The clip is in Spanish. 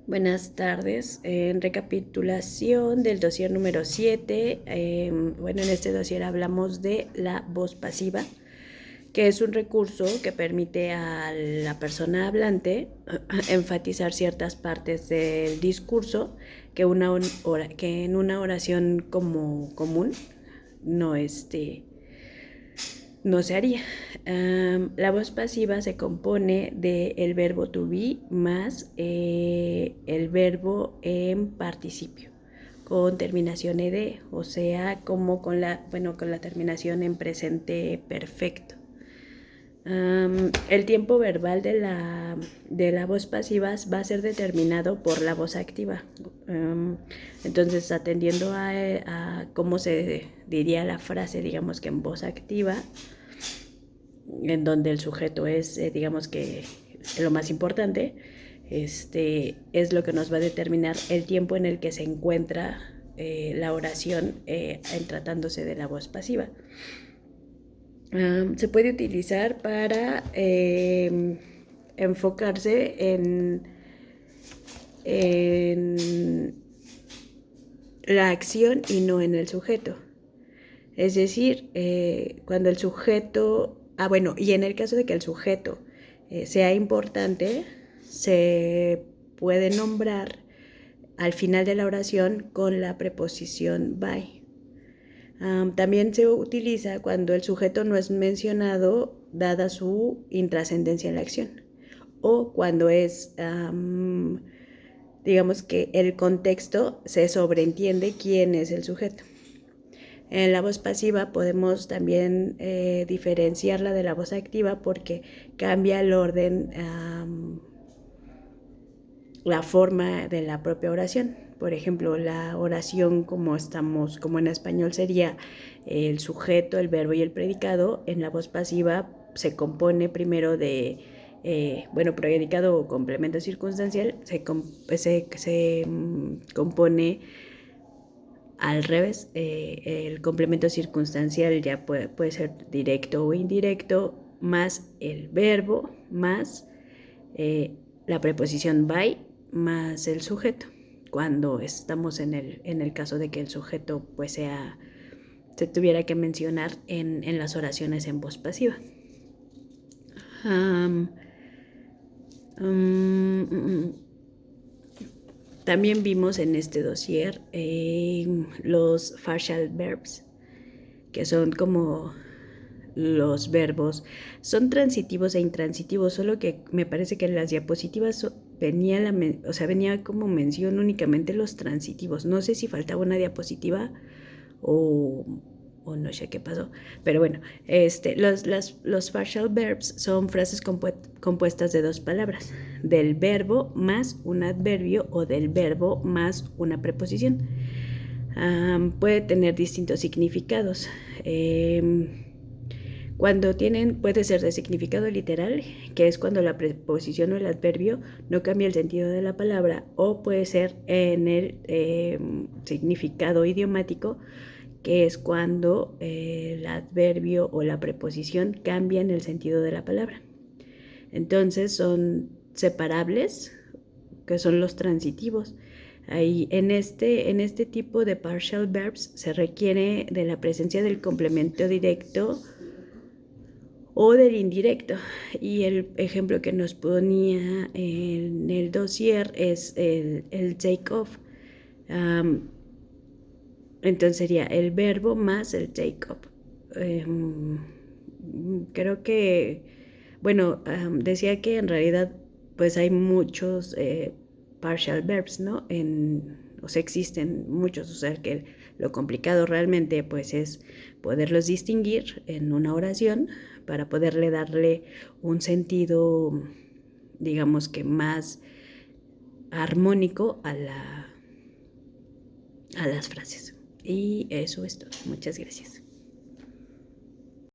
Buenas tardes. En recapitulación del dossier número 7, en este dossier hablamos de la voz pasiva, que es un recurso que permite a la persona hablante enfatizar ciertas partes del discurso que en una oración como común no, no se haría. La voz pasiva se compone del verbo to be más el verbo en participio con terminación ed, o sea, como con la terminación en presente perfecto. El tiempo verbal de la voz pasiva va a ser determinado por la voz activa. Entonces, atendiendo a cómo se diría la frase, digamos que en voz activa, en donde el sujeto es, digamos que lo más importante, es lo que nos va a determinar el tiempo en el que se encuentra la oración en tratándose de la voz pasiva. Se puede utilizar para enfocarse en la acción y no en el sujeto. Es decir, cuando el sujeto, y en el caso de que el sujeto sea importante, se puede nombrar al final de la oración con la preposición by. También se utiliza cuando el sujeto no es mencionado dada su intrascendencia en la acción, o cuando es, digamos que el contexto se sobreentiende quién es el sujeto. En la voz pasiva podemos también diferenciarla de la voz activa porque cambia el orden, la forma de la propia oración. Por ejemplo, la oración como en español sería el sujeto, el verbo y el predicado. En la voz pasiva se compone primero de, predicado o complemento circunstancial, se compone al revés. El complemento circunstancial ya puede ser directo o indirecto, más el verbo, más la preposición by, más el sujeto, cuando estamos en el caso de que el sujeto pues se tuviera que mencionar en las oraciones en voz pasiva. También vimos en este dossier los partial verbs, que son como los verbos, son transitivos e intransitivos, solo que me parece que en las diapositivas venía como mención únicamente los transitivos. No sé si faltaba una diapositiva o no sé qué pasó, pero bueno, los partial verbs son frases compuestas de dos palabras, del verbo más un adverbio o del verbo más una preposición. Puede tener distintos significados. Puede ser de significado literal, que es cuando la preposición o el adverbio no cambia el sentido de la palabra, o puede ser en el significado idiomático, que es cuando el adverbio o la preposición cambian el sentido de la palabra. Entonces son separables, que son los transitivos. Ahí, en este tipo de partial verbs se requiere de la presencia del complemento directo o del indirecto. Y el ejemplo que nos ponía en el dossier es el take off. Entonces sería el verbo más el take off. Creo que, decía que en realidad pues hay muchos partial verbs, ¿no? O sea, existen muchos, o sea, que lo complicado realmente pues es poderlos distinguir en una oración para poderle darle un sentido, digamos que más armónico a las frases. Y eso es todo. Muchas gracias.